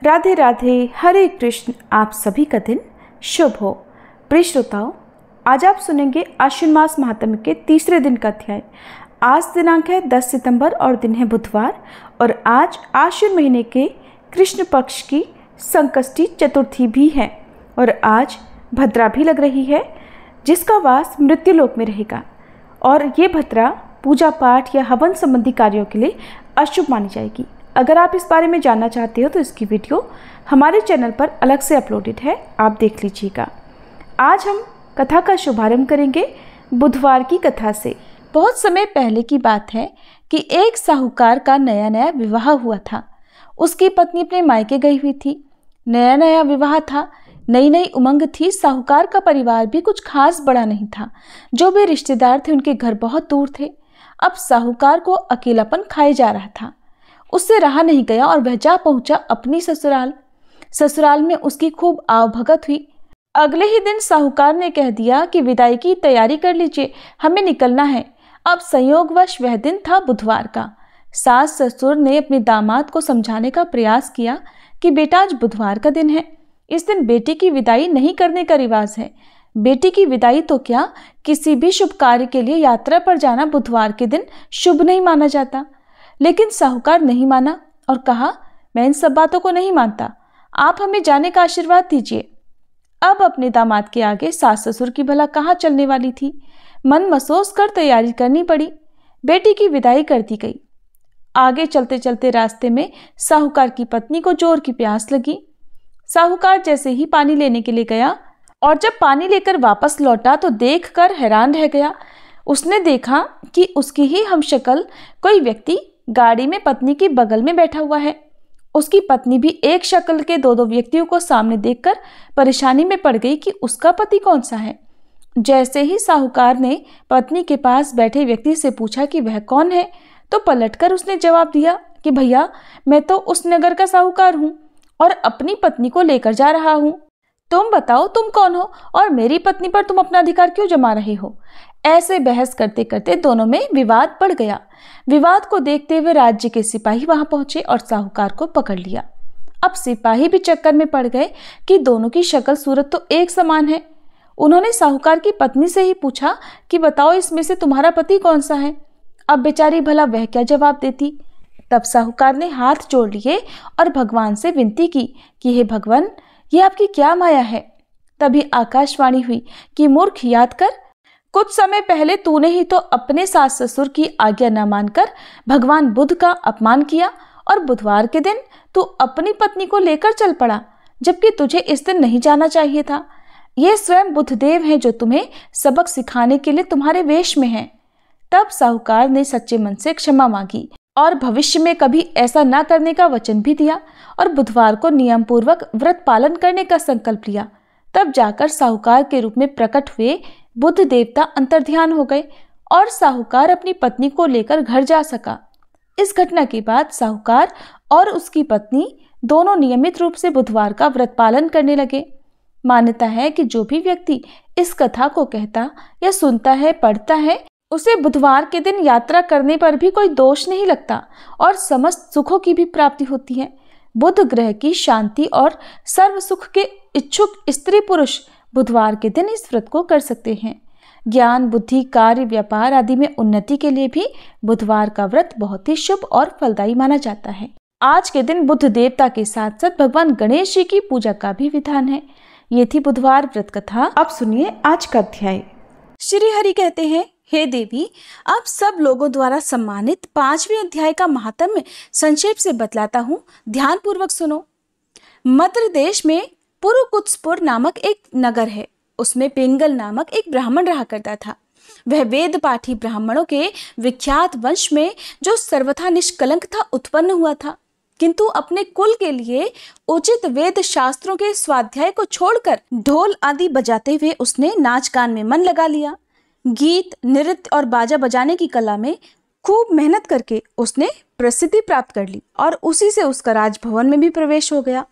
राधे राधे, हरे कृष्ण। आप सभी का दिन शुभ हो। प्रिय श्रोताओं, आज आप सुनेंगे आश्विन मास महात्म्य के तीसरे दिन का अध्याय। आज दिनांक है 10 सितंबर और दिन है बुधवार, और आज आश्विन महीने के कृष्ण पक्ष की संकष्टी चतुर्थी भी है, और आज भद्रा भी लग रही है, जिसका वास मृत्युलोक में रहेगा। और ये भद्रा पूजा पाठ या हवन संबंधी कार्यों के लिए अशुभ मानी जाएगी। अगर आप इस बारे में जानना चाहते हो तो इसकी वीडियो हमारे चैनल पर अलग से अपलोडेड है, आप देख लीजिएगा। आज हम कथा का शुभारंभ करेंगे बुधवार की कथा से। बहुत समय पहले की बात है कि एक साहूकार का नया नया विवाह हुआ था। उसकी पत्नी अपने मायके गई हुई थी। नया नया विवाह था, नई नई उमंग थी। साहूकार का परिवार भी कुछ खास बड़ा नहीं था। जो भी रिश्तेदार थे उनके घर बहुत दूर थे। अब साहूकार को अकेलापन खाए जा रहा था। उससे रहा नहीं गया और वह जा पहुंचा अपनी ससुराल। ससुराल में उसकी खूब आवभगत हुई। अगले ही दिन साहूकार ने कह दिया कि विदाई की तैयारी कर लीजिए, हमें निकलना है। अब संयोगवश वह दिन था बुधवार का। सास ससुर ने अपने दामाद को समझाने का प्रयास किया कि बेटा, आज बुधवार का दिन है, इस दिन बेटी की विदाई नहीं करने का रिवाज है। बेटी की विदाई तो क्या, किसी भी शुभ कार्य के लिए यात्रा पर जाना बुधवार के दिन शुभ नहीं माना जाता। लेकिन साहूकार नहीं माना और कहा, मैं इन सब बातों को नहीं मानता, आप हमें जाने का आशीर्वाद दीजिए। अब अपने दामाद के आगे सास ससुर की भला कहाँ चलने वाली थी। मन महसूस कर तैयारी करनी पड़ी। बेटी की विदाई कर दी गई। आगे चलते चलते रास्ते में साहूकार की पत्नी को जोर की प्यास लगी। साहूकार जैसे ही पानी लेने के लिए गया और जब पानी लेकर वापस लौटा तो देखकर हैरान रह गया। उसने देखा कि उसकी ही हमशक्ल कोई व्यक्ति गाड़ी में पत्नी की बगल में बैठा हुआ है। उसकी पत्नी भी एक शक्ल के दो व्यक्तियों को सामने देखकर परेशानी में पड़ गई कि उसका पति कौन सा है। जैसे ही साहूकार ने पत्नी के पास बैठे व्यक्ति से पूछा कि वह कौन है, तो पलटकर उसने जवाब दिया कि भैया, मैं तो उस नगर का साहूकार हूँ और अपनी पत्नी को लेकर जा रहा हूँ। तुम बताओ तुम कौन हो और मेरी पत्नी पर तुम अपना अधिकार क्यों जमा रहे हो। ऐसे बहस करते करते दोनों में विवाद बढ़ गया। विवाद को देखते हुए राज्य के सिपाही वहां पहुंचे और साहूकार को पकड़ लिया। अब सिपाही भी चक्कर में पड़ गए कि दोनों की शक्ल सूरत तो एक समान है। उन्होंने साहूकार की पत्नी से ही पूछा कि बताओ, इसमें से तुम्हारा पति कौन सा है। अब बेचारी भला वह क्या जवाब देती। तब साहूकार ने हाथ जोड़ लिए और भगवान से विनती की कि हे भगवान, ये आपकी क्या माया है। तभी आकाशवाणी हुई कि मूर्ख, याद कर, कुछ समय पहले तूने ही तो अपने सास ससुर की आज्ञा न मानकर भगवान बुद्ध का अपमान किया और बुधवार के दिन तू अपनी पत्नी को लेकर चल पड़ा, जबकि तुझे इस दिन नहीं जाना चाहिए था। ये स्वयं बुद्धदेव हैं जो तुम्हें सबक सिखाने के लिए तुम्हारे वेश में हैं। तब साहूकार ने सच्चे मन से क्षमा मांगी और भविष्य में कभी ऐसा न करने का वचन भी दिया और बुधवार को नियम पूर्वक व्रत पालन करने का संकल्प लिया। तब जाकर साहूकार के रूप में प्रकट हुए बुद्ध देवता अंतर्ध्यान हो गए और साहूकार अपनी पत्नी को लेकर घर जा सका। इस घटना के बाद साहूकार और उसकी पत्नी दोनों नियमित रूप से बुधवार का व्रत पालन करने लगे। मान्यता है कि जो भी व्यक्ति इस कथा को कहता या सुनता है, पढ़ता है, उसे बुधवार के दिन यात्रा करने पर भी कोई दोष नहीं लगता और समस्त सुखों की भी प्राप्ति होती है। बुध ग्रह की शांति और सर्व सुख के इच्छुक स्त्री पुरुष बुधवार के दिन इस व्रत को कर सकते हैं। ज्ञान, बुद्धि, कार्य, व्यापार आदि में उन्नति के लिए भी बुधवार का व्रत बहुत ही शुभ और फलदायी माना जाता है। आज के दिन बुद्ध देवता के साथ साथ भगवान गणेश जी की पूजा का भी विधान है। ये थी बुधवार व्रत कथा। अब सुनिए आज का अध्याय। श्री हरि कहते हैं, हे देवी, आप सब लोगों द्वारा सम्मानित 5वें अध्याय का महात्म्य संक्षेप से बतलाता हूँ, ध्यान पूर्वक सुनो। मद्र देश में पुरुकुत्सपुर नामक एक नगर है। उसमें पिंगल नामक एक ब्राह्मण रहा करता था। वह वेद पाठी ब्राह्मणों के विख्यात वंश में जो सर्वथा निष्कलंक था उत्पन्न हुआ था, किंतु अपने कुल के लिए उचित वेद शास्त्रों के स्वाध्याय को छोड़कर ढोल आदि बजाते हुए उसने नाच गान में मन लगा लिया। गीत, नृत्य और बाजा बजाने की कला में खूब मेहनत करके उसने प्रसिद्धि प्राप्त कर ली और उसी से उसका राजभवन में भी प्रवेश हो गया।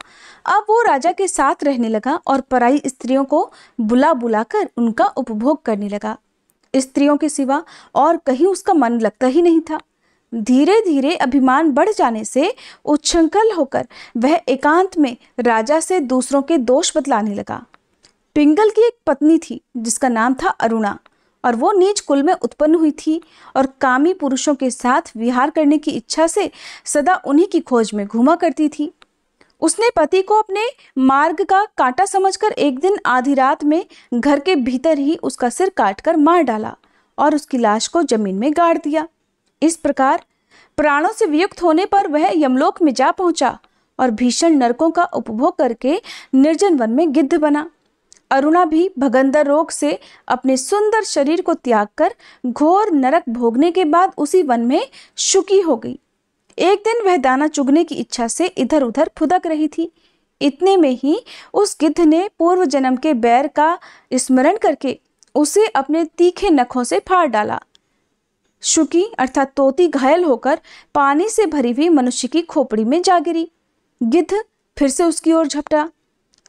अब वो राजा के साथ रहने लगा और पराई स्त्रियों को बुला बुलाकर उनका उपभोग करने लगा। स्त्रियों के सिवा और कहीं उसका मन लगता ही नहीं था। धीरे धीरे अभिमान बढ़ जाने से उच्छृंखल होकर वह एकांत में राजा से दूसरों के दोष बतलाने लगा। पिंगल की एक पत्नी थी जिसका नाम था अरुणा, और वो नीच कुल में उत्पन्न हुई थी और कामी पुरुषों के साथ विहार करने की इच्छा से सदा उन्हीं की खोज में घूमा करती थी। उसने पति को अपने मार्ग का कांटा समझकर एक दिन आधी रात में घर के भीतर ही उसका सिर काटकर मार डाला और उसकी लाश को जमीन में गाड़ दिया। इस प्रकार प्राणों से वियुक्त होने पर वह यमलोक में जा पहुंचा और भीषण नरकों का उपभोग करके निर्जन वन में गिद्ध बना। अरुणा भी भगंदर रोग से अपने सुंदर शरीर को त्याग कर घोर नरक भोगने के बाद उसी वन में शुकी हो गई। एक दिन वह दाना चुगने की इच्छा से इधर उधर फुदक रही थी। इतने में ही उस गिद्ध ने पूर्व जन्म के बैर का स्मरण करके उसे अपने तीखे नखों से फाड़ डाला। शुकी अर्थात तोती घायल होकर पानी से भरी हुई मनुष्य की खोपड़ी में जा गिरी। गिद्ध फिर से उसकी ओर झपटा।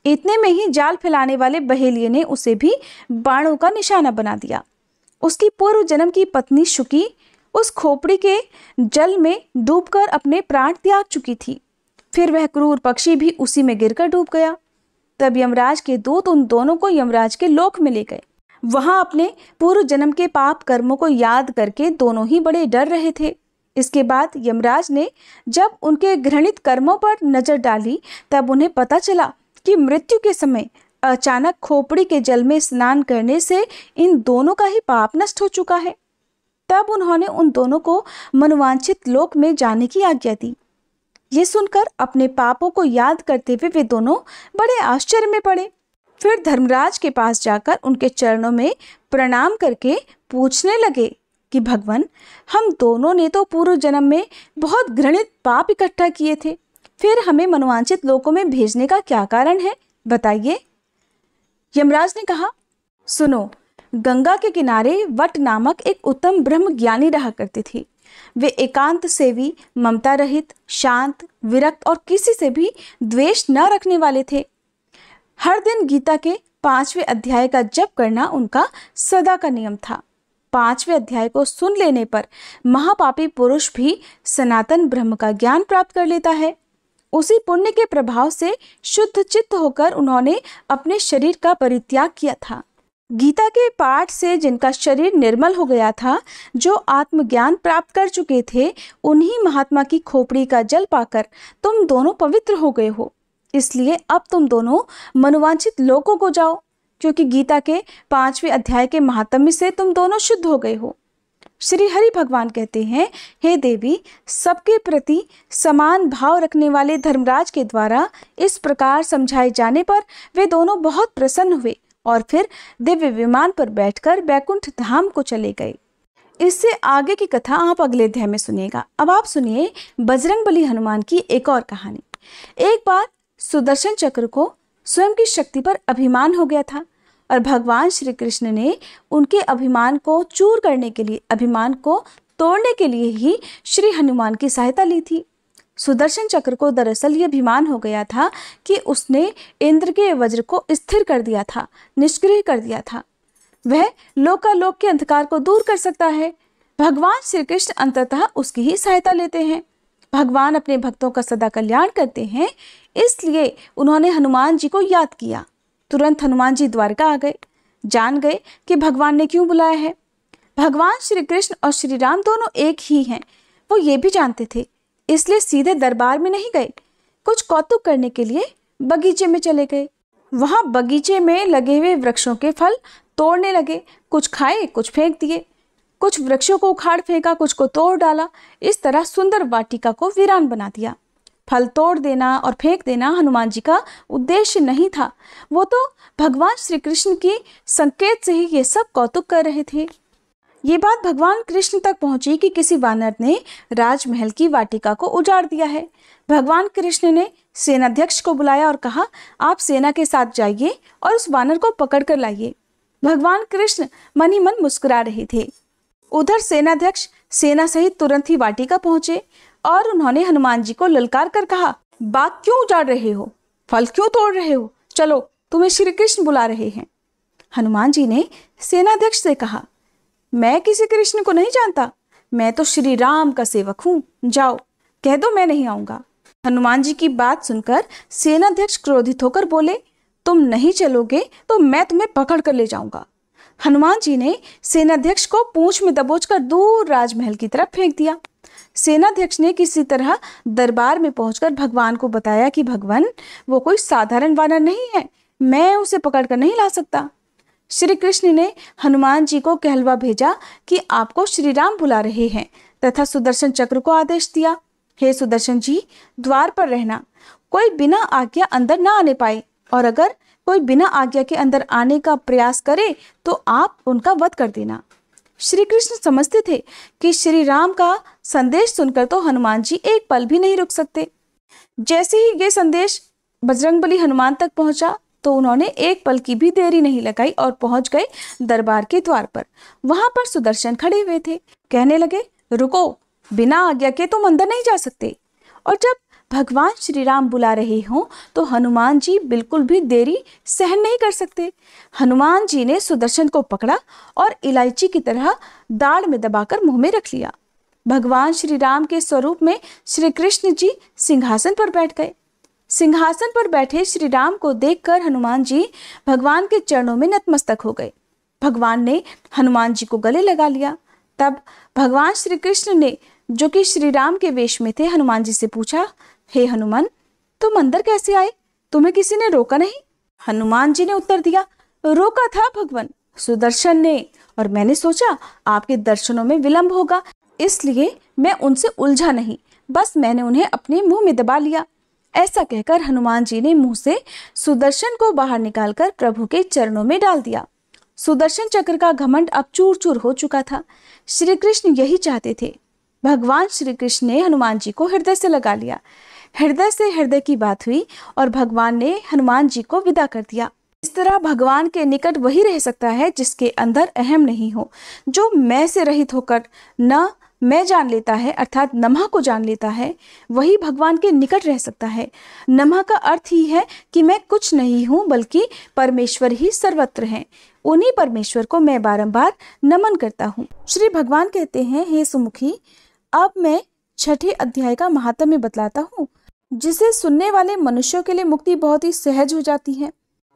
इतने में ही जाल फैलाने वाले बहेलिये ने उसे भी बाणों का निशाना बना दिया। उसकी पूर्व जन्म की पत्नी शुकी उस खोपड़ी के जल में डूबकर अपने प्राण त्याग चुकी थी। फिर वह क्रूर पक्षी भी उसी में गिरकर डूब गया। तब यमराज के दूत उन दोनों को यमराज के लोक में ले गए। वहां अपने पूर्व जन्म के पाप कर्मों को याद करके दोनों ही बड़े डर रहे थे। इसके बाद यमराज ने जब उनके घृणित कर्मों पर नजर डाली तब उन्हें पता चला कि मृत्यु के समय अचानक खोपड़ी के जल में स्नान करने से इन दोनों का ही पाप नष्ट हो चुका है। तब उन्होंने उन दोनों को मनोवांछित लोक में जाने की आज्ञा दी। ये सुनकर अपने पापों को याद करते हुए वे दोनों बड़े आश्चर्य में पड़े। फिर धर्मराज के पास जाकर उनके चरणों में प्रणाम करके पूछने लगे कि भगवान, हम दोनों ने तो पूर्व जन्म में बहुत घृणित पाप इकट्ठा किए थे, फिर हमें मनोवांछित लोकों में भेजने का क्या कारण है, बताइए। यमराज ने कहा, सुनो, गंगा के किनारे वट नामक एक उत्तम ब्रह्म ज्ञानी रहा करती थी। वे एकांत सेवी, ममता रहित, शांत, विरक्त और किसी से भी द्वेष न रखने वाले थे। हर दिन गीता के 5वें अध्याय का जप करना उनका सदा का नियम था। 5वें अध्याय को सुन लेने पर महापापी पुरुष भी सनातन ब्रह्म का ज्ञान प्राप्त कर लेता है। उसी पुण्य के प्रभाव से शुद्ध चित्त होकर उन्होंने अपने शरीर का परित्याग किया था। गीता के पाठ से जिनका शरीर निर्मल हो गया था, जो आत्मज्ञान प्राप्त कर चुके थे, उन्हीं महात्मा की खोपड़ी का जल पाकर तुम दोनों पवित्र हो गए हो। इसलिए अब तुम दोनों मनोवांछित लोकों को जाओ, क्योंकि गीता के 5वें अध्याय के महात्म्य से तुम दोनों शुद्ध हो गए हो। श्री हरि भगवान कहते हैं, हे देवी, सबके प्रति समान भाव रखने वाले धर्मराज के द्वारा इस प्रकार समझाए जाने पर वे दोनों बहुत प्रसन्न हुए और फिर दिव्य विमान पर बैठकर बैकुंठ धाम को चले गए। इससे आगे की कथा आप अगले अध्याय में सुनिएगा। अब आप सुनिए बजरंगबली हनुमान की एक और कहानी। एक बार सुदर्शन चक्र को स्वयं की शक्ति पर अभिमान हो गया था और भगवान श्री कृष्ण ने उनके अभिमान को चूर करने के लिए, अभिमान को तोड़ने के लिए ही श्री हनुमान की सहायता ली थी। सुदर्शन चक्र को दरअसल ये अभिमान हो गया था कि उसने इंद्र के वज्र को स्थिर कर दिया था, निष्क्रिय कर दिया था। वह लोकालोक के अंधकार को दूर कर सकता है। भगवान श्री कृष्ण अंततः उसकी ही सहायता लेते हैं। भगवान अपने भक्तों का सदा कल्याण करते हैं, इसलिए उन्होंने हनुमान जी को याद किया। तुरंत हनुमान जी द्वारका आ गए, जान गए कि भगवान ने क्यों बुलाया है। भगवान श्री कृष्ण और श्री राम दोनों एक ही हैं, वो ये भी जानते थे, इसलिए सीधे दरबार में नहीं गए। कुछ कौतुक करने के लिए बगीचे में चले गए। वहां बगीचे में लगे हुए वृक्षों के फल तोड़ने लगे, कुछ खाए, कुछ फेंक दिए। कुछ वृक्षों को उखाड़ फेंका, कुछ को तोड़ डाला। इस तरह सुंदर वाटिका को वीरान बना दिया। फल तोड़ देना और फेंक देना हनुमान जी का उद्देश्य नहीं था, वो तो भगवान श्री कृष्ण की संकेत से ही ये सब कौतुक कर रहे थे। ये बात भगवान कृष्ण तक पहुंची कि किसी वानर ने राजमहल की वाटिका को उजाड़ दिया है। भगवान कृष्ण ने सेनाध्यक्ष को बुलाया और कहा, आप सेना के साथ जाइए और उस वानर को पकड़ कर लाइए। भगवान कृष्ण मन ही मन मुस्कुरा रहे थे। उधर सेनाध्यक्ष सेना सहित तुरंत ही वाटिका पहुंचे और उन्होंने हनुमान जी को ललकार कर कहा, बाग क्यों उजाड़ रहे हो, फल क्यों तोड़ रहे हो, चलो तुम्हें श्री कृष्ण बुला रहे हैं। हनुमान जी ने सेनाध्यक्ष से कहा, मैं किसी कृष्ण को नहीं जानता, मैं तो श्री राम का सेवक हूँ, जाओ कह दो मैं नहीं आऊंगा। हनुमान जी की बात सुनकर सेनाध्यक्ष क्रोधित होकर बोले, तुम नहीं चलोगे तो मैं तुम्हें पकड़ कर ले जाऊंगा। हनुमान जी ने सेनाध्यक्ष को पूंछ में दबोचकर दूर राजमहल की तरफ फेंक दिया। सेनाध्यक्ष ने किसी तरह दरबार में पहुंचकर भगवान को बताया कि भगवान, वो कोई साधारण वानर नहीं है, मैं उसे पकड़कर नहीं ला सकता। श्री कृष्ण ने हनुमान जी को कहलवा भेजा कि आपको श्री राम बुला रहे हैं तथा सुदर्शन चक्र को आदेश दिया, हे सुदर्शन जी, द्वार पर रहना, कोई बिना आज्ञा अंदर न आने पाए, और अगर कोई बिना आज्ञा के अंदर आने का प्रयास करे तो आप उनका वध कर देना। श्री कृष्ण समझते थे कि श्री राम का संदेश सुनकर तो हनुमान जी एक पल भी नहीं रुक सकते। जैसे ही ये संदेश बजरंगबली हनुमान तक पहुंचा तो उन्होंने एक पल की भी देरी नहीं लगाई और पहुंच गए दरबार के द्वार पर। वहां पर सुदर्शन खड़े हुए थे। कहने लगे, रुको, बिना आज्ञा के तुम अंदर नहीं जा सकते। और जब भगवान श्री राम बुला रहे हों तो हनुमान जी बिल्कुल भी देरी सहन नहीं कर सकते। हनुमान जी ने सुदर्शन को पकड़ा और इलायची की तरह दाढ़ में दबाकर मुंह में रख लिया। भगवान श्री राम के स्वरूप में श्री कृष्ण जी सिंहासन पर बैठ गए। सिंहासन पर बैठे श्री राम को देखकर हनुमान जी भगवान के चरणों में नतमस्तक हो गए। भगवान ने हनुमान जी को गले लगा लिया। तब भगवान श्री कृष्ण ने, जो कि श्री राम के वेश में थे, हनुमान जी से पूछा, हे हनुमान, तुम अंदर कैसे आए? तुम्हें किसी ने रोका नहीं? हनुमान जी ने उत्तर दिया, रोका था भगवान, सुदर्शन ने, और मैंने सोचा आपके दर्शनों में विलंब होगा, इसलिए मैं उनसे उलझा नहीं, बस मैंने उन्हें अपने मुंह में दबा लिया। ऐसा कहकर हनुमान जी ने मुंह से सुदर्शन को बाहर निकालकर प्रभु के चरणों में डाल दिया। सुदर्शन चक्र का घमंड अब चूर चूर हो चुका था। श्री कृष्ण यही चाहते थे। भगवान श्री कृष्ण ने हनुमान जी को हृदय से लगा लिया। हृदय से हृदय की बात हुई और भगवान ने हनुमान जी को विदा कर दिया। इस तरह भगवान के निकट वही रह सकता है जिसके अंदर अहम नहीं हो, जो मैं से रहित होकर न मैं जान लेता है, अर्थात नमः को जान लेता है, वही भगवान के निकट रह सकता है। नमः का अर्थ ही है कि मैं कुछ नहीं हूँ, बल्कि परमेश्वर ही सर्वत्र हैं। उन्हीं परमेश्वर को मैं बारंबार नमन करता हूँ। श्री भगवान कहते हैं, हे सुमुखी, अब मैं 6ठे अध्याय का महात्म्य बतलाता हूँ, जिसे सुनने वाले मनुष्यों के लिए मुक्ति बहुत ही सहज हो जाती है।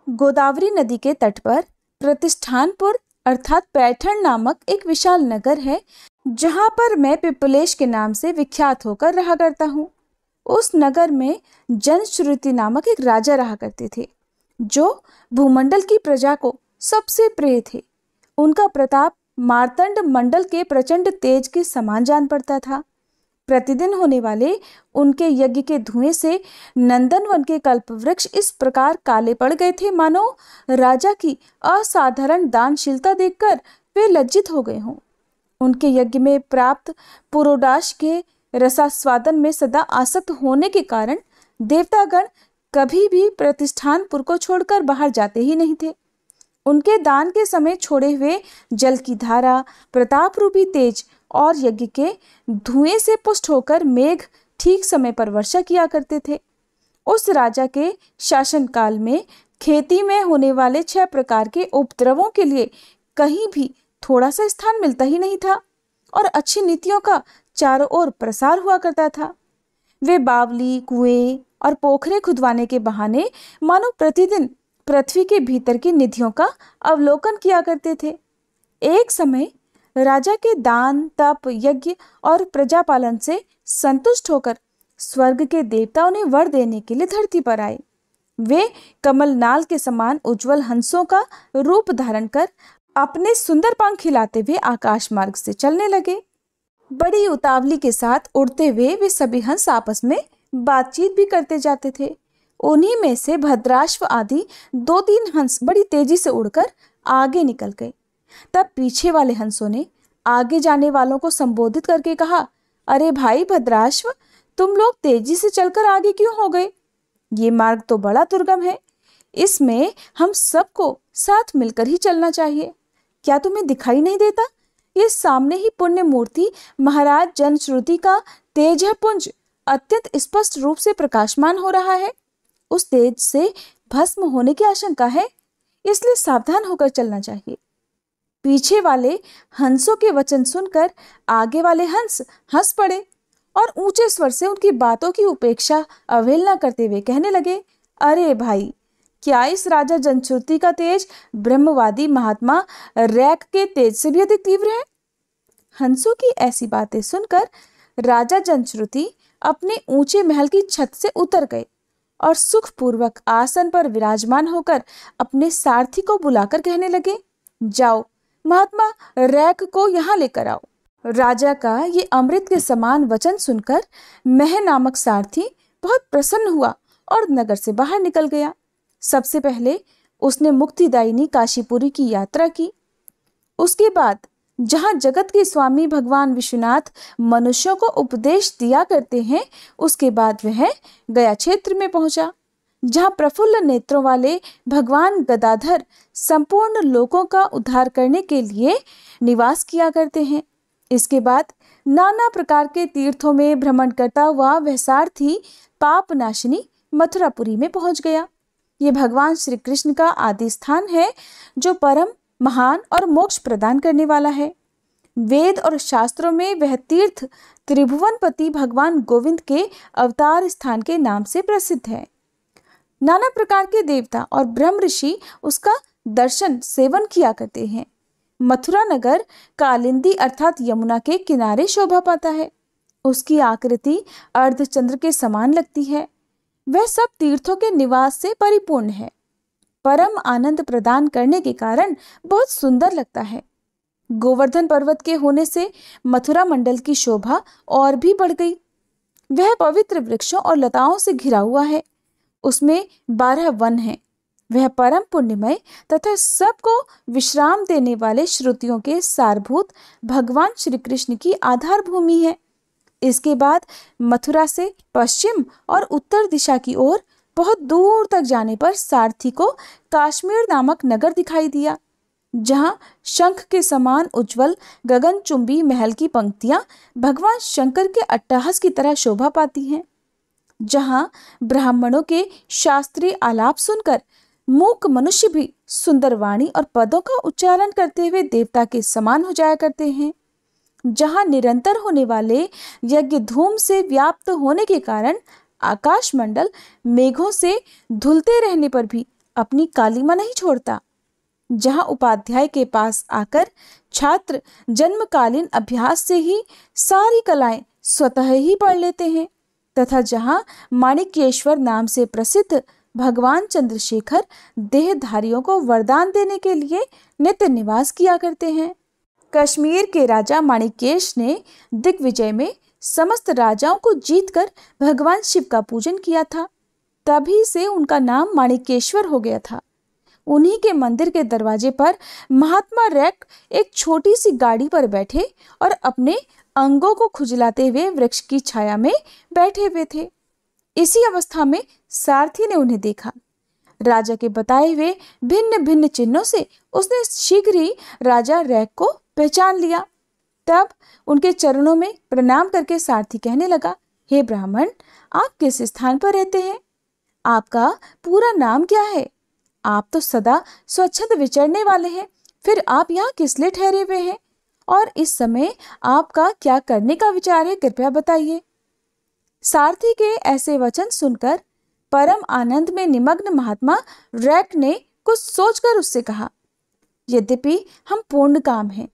गोदावरी नदी के तट पर प्रतिष्ठानपुर अर्थात पैठण नामक एक विशाल नगर है, जहाँ पर मैं पिपलेश के नाम से विख्यात होकर रहा करता हूँ। उस नगर में जनश्रुति नामक एक राजा रहा करते थे, जो भूमंडल की प्रजा को सबसे प्रिय थे। उनका प्रताप मार्तंड मंडल के प्रचंड तेज के समान जान पड़ता था। प्रतिदिन होने वाले उनके यज्ञ के धुएं से नंदनवन के कल्प वृक्ष इस प्रकार काले पड़ गए थे, मानो राजा की असाधारण दानशीलता देखकर वे लज्जित हो गए हों। उनके यज्ञ में प्राप्त पुरोडाश के रसास्वादन में सदा आसक्त होने के कारण देवतागण कभी भी प्रतिष्ठानपुर को छोड़कर बाहर जाते ही नहीं थे। उनके दान के समय छोड़े हुए जल की धारा, प्रताप रूपी तेज और यज्ञ के धुएं से पुष्ट होकर मेघ ठीक समय पर वर्षा किया करते थे। उस राजा के शासन काल में खेती में होने वाले 6 प्रकार के उपद्रवों के लिए कहीं भी थोड़ा सा स्थान मिलता ही नहीं था और अच्छी नीतियों का चारों ओर प्रसार हुआ करता था। वे बावली, कुएं और पोखरे खुदवाने के बहाने मानो प्रतिदिन पृथ्वी के भीतर की निधियों का अवलोकन किया करते थे। एक समय राजा के दान, तप, यज्ञ और प्रजापालन से संतुष्ट होकर स्वर्ग के देवता उन्हें वर देने के लिए धरती पर आए। वे कमलनाल के समान उज्जवल हंसों का रूप धारण कर अपने सुंदर पंख हिलाते हुए आकाश मार्ग से चलने लगे। बड़ी उतावली के साथ उड़ते हुए वे सभी हंस आपस में बातचीत भी करते जाते थे। उन्हीं में से भद्राश्व आदि 2-3 हंस बड़ी तेजी से उड़कर आगे निकल गए। तब पीछे वाले हंसों ने आगे जाने वालों को संबोधित करके कहा, अरे भाई भद्राश्व, तुम लोग तेजी से चलकर आगे क्यों हो गए? ये मार्ग तो बड़ा दुर्गम है, इसमें हम सबको साथ मिलकर ही चलना चाहिए। क्या तुम्हें दिखाई नहीं देता? ये सामने ही पुण्य मूर्ति महाराज जनश्रुति का तेज पुंज अत्यंत स्पष्ट रूप से प्रकाशमान हो रहा है। उस तेज से भस्म होने की आशंका है, इसलिए सावधान होकर चलना चाहिए। पीछे वाले हंसों के वचन सुनकर आगे वाले हंस हंस पड़े और ऊंचे स्वर से उनकी बातों की उपेक्षा अवहेलना करते हुए कहने लगे, अरे भाई, क्या इस राजा जनश्रुति का तेज ब्रह्मवादी महात्मा रैक के तेज से भी अधिक तीव्र है? हंसों की ऐसी बातें सुनकर राजा जनश्रुति अपने ऊंचे महल की छत से उतर गए और सुखपूर्वक आसन पर विराजमान होकर अपने सारथी को बुलाकर कहने लगे, जाओ महात्मा रैक को यहाँ लेकर आओ। राजा का ये अमृत के समान वचन सुनकर मह नामक सारथी बहुत प्रसन्न हुआ और नगर से बाहर निकल गया। सबसे पहले उसने मुक्तिदायिनी काशीपुरी की यात्रा की। उसके बाद जहां जगत के स्वामी भगवान विश्वनाथ मनुष्यों को उपदेश दिया करते हैं, उसके बाद वह गया क्षेत्र में पहुंचा, जहां प्रफुल्ल नेत्रों वाले भगवान गदाधर संपूर्ण लोगों का उद्धार करने के लिए निवास किया करते हैं। इसके बाद नाना प्रकार के तीर्थों में भ्रमण करता हुआ वह सारथी पापनाशिनी मथुरापुरी में पहुंच गया। ये भगवान श्री कृष्ण का आदि स्थान है, जो परम महान और मोक्ष प्रदान करने वाला है। वेद और शास्त्रों में वह तीर्थ त्रिभुवनपति भगवान गोविंद के अवतार स्थान के नाम से प्रसिद्ध है। नाना प्रकार के देवता और ब्रह्म ऋषि उसका दर्शन सेवन किया करते हैं। मथुरा नगर कालिंदी अर्थात यमुना के किनारे शोभा पाता है। उसकी आकृति अर्धचंद्र के समान लगती है। वह सब तीर्थों के निवास से परिपूर्ण है। परम आनंद प्रदान करने के कारण बहुत सुंदर लगता है। गोवर्धन पर्वत के होने से मथुरा मंडल की शोभा और भी बढ़ गई। वह पवित्र वृक्षों और लताओं से घिरा हुआ है। उसमें 12 वन हैं। वह परम पुण्यमय तथा सबको विश्राम देने वाले श्रुतियों के सारभूत भगवान श्री कृष्ण की आधार भूमि है। इसके बाद मथुरा से पश्चिम और उत्तर दिशा की ओर बहुत दूर तक जाने पर सारथी को काश्मीर नामक नगर दिखाई दिया, जहां शंख के समान उज्जवल गगनचुंबी महल की पंक्तियां भगवान शंकर के अट्टहास की तरह शोभा पाती हैं, जहां ब्राह्मणों के शास्त्रीय आलाप सुनकर मूक मनुष्य भी सुंदर वाणी और पदों का उच्चारण करते हुए देवता के समान हो जाया करते हैं, जहां निरंतर होने वाले यज्ञ धूम से व्याप्त होने के कारण आकाश मंडल मेघों से धुलते रहने पर भी अपनी कालिमा नहीं छोड़ता, जहां उपाध्याय के पास आकर छात्र जन्मकालीन अभ्यास से ही सारी कलाएं स्वतः ही पढ़ लेते हैं, तथा जहां माणिक्येश्वर नाम से प्रसिद्ध भगवान चंद्रशेखर देहधारियों को वरदान देने के लिए नित्य निवास किया करते हैं। कश्मीर के राजा माणिक्येश ने दिग्विजय में समस्त राजाओं को जीतकर भगवान शिव का पूजन किया था। तभी से उनका नाम माणिक्येश्वर हो गया था। उन्हीं के मंदिर के दरवाजे पर महात्मा रैक एक छोटी सी गाड़ी पर बैठे और अपने अंगों को खुजलाते हुए वृक्ष की छाया में बैठे हुए थे। इसी अवस्था में सारथी ने उन्हें देखा। राजा के बताए हुए भिन्न भिन्न चिन्हों से उसने शीघ्र ही राजा रैक को पहचान लिया। तब उनके चरणों में प्रणाम करके सारथी कहने लगा, हे ब्राह्मण, आप किस स्थान पर रहते हैं? आपका पूरा नाम क्या है? आप तो सदा स्वच्छंद विचरने वाले हैं, फिर आप यहाँ किस लिए ठहरे हुए हैं? और इस समय आपका क्या करने का विचार है, कृपया बताइए। सारथी के ऐसे वचन सुनकर परम आनंद में निमग्न महात्मा रैक ने कुछ सोचकर उससे कहा, यद्यपि हम पूर्ण काम हैं,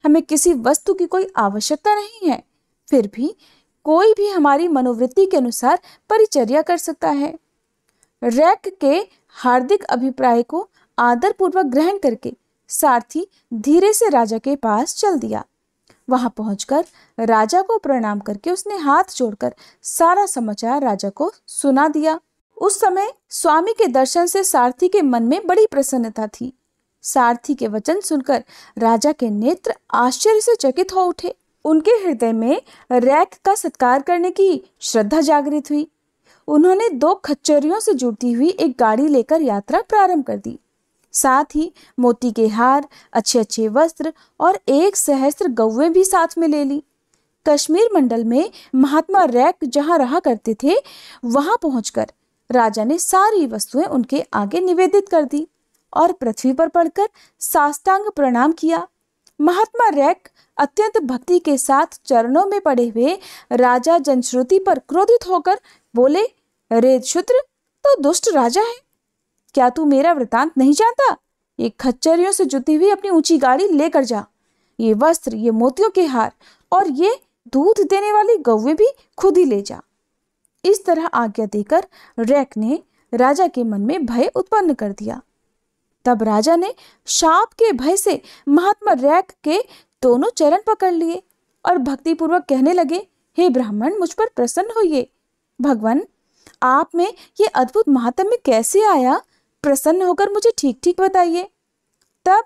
हमें किसी वस्तु की कोई आवश्यकता नहीं है, फिर भी कोई भी हमारी मनोवृत्ति के अनुसार परिचर्या कर सकता है। रैक के हार्दिक अभिप्राय को आदरपूर्वक ग्रहण करके सारथी धीरे से राजा के पास चल दिया। वहां पहुंचकर राजा को प्रणाम करके उसने हाथ जोड़कर सारा समाचार राजा को सुना दिया। उस समय स्वामी के दर्शन से सारथी के मन में बड़ी प्रसन्नता थी। सारथी के वचन सुनकर राजा के नेत्र आश्चर्य से चकित हो उठे। उनके हृदय में रैक का सत्कार करने की श्रद्धा जागृत हुई। उन्होंने 2 खच्चरियों से जुड़ती हुई एक गाड़ी लेकर यात्रा प्रारंभ कर दी। साथ ही मोती के हार, अच्छे अच्छे वस्त्र और 1 सहस्त्र गौवें भी साथ में ले ली। कश्मीर मंडल में महात्मा रैक जहां रहा करते थे, वहां पहुंचकर राजा ने सारी वस्तुएं उनके आगे निवेदित कर दी और पृथ्वी पर पड़कर साष्टांग प्रणाम किया महात्मा रैक अत्यंत भक्ति के साथ चरणों में पड़े हुए राजा जनश्रुति पर क्रोधित होकर बोले, रे क्षुद्र, तो दुष्ट राजा है, क्या तू मेरा वृतांत नहीं जानता? ये खच्चरियों से जुती हुई अपनी ऊंची गाड़ी लेकर जा। ये वस्त्र, ये मोतियों के हार और ये दूध देने वाली गौवें भी खुद ही ले जा। इस तरह आज्ञा देकर रैक ने राजा के मन में भय उत्पन्न कर दिया। तब राजा ने शाप के भय से महात्मा रैक के दोनों चरण पकड़ लिए और भक्तिपूर्वक कहने लगे, हे ब्राह्मण, मुझ पर प्रसन्न होइए। भगवान, आप में ये अद्भुत महात्म्य कैसे आया? प्रसन्न होकर मुझे ठीक ठीक बताइए। तब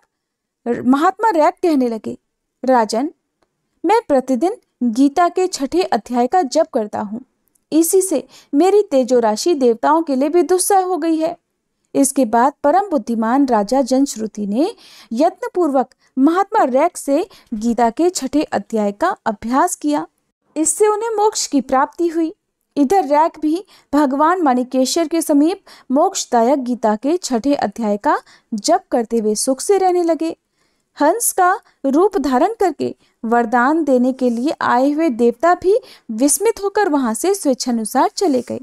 महात्मा रैक कहने लगे, राजन, मैं प्रतिदिन गीता के 6ठे अध्याय का जप करता हूँ। इसी से मेरी तेजो राशि देवताओं के लिए भी दुस्सह हो गई है। इसके बाद परम बुद्धिमान राजा जनश्रुति ने यत्नपूर्वक महात्मा रैक से गीता के 6ठे अध्याय का अभ्यास किया। इससे उन्हें मोक्ष की प्राप्ति हुई। इधर रैक भी भगवान माणिकेश्वर के समीप मोक्षदायक गीता के 6ठे अध्याय का जप करते हुए सुख से रहने लगे। हंस का रूप धारण करके वरदान देने के लिए आए हुए देवता भी विस्मित होकर वहां से स्वेच्छानुसार चले गए।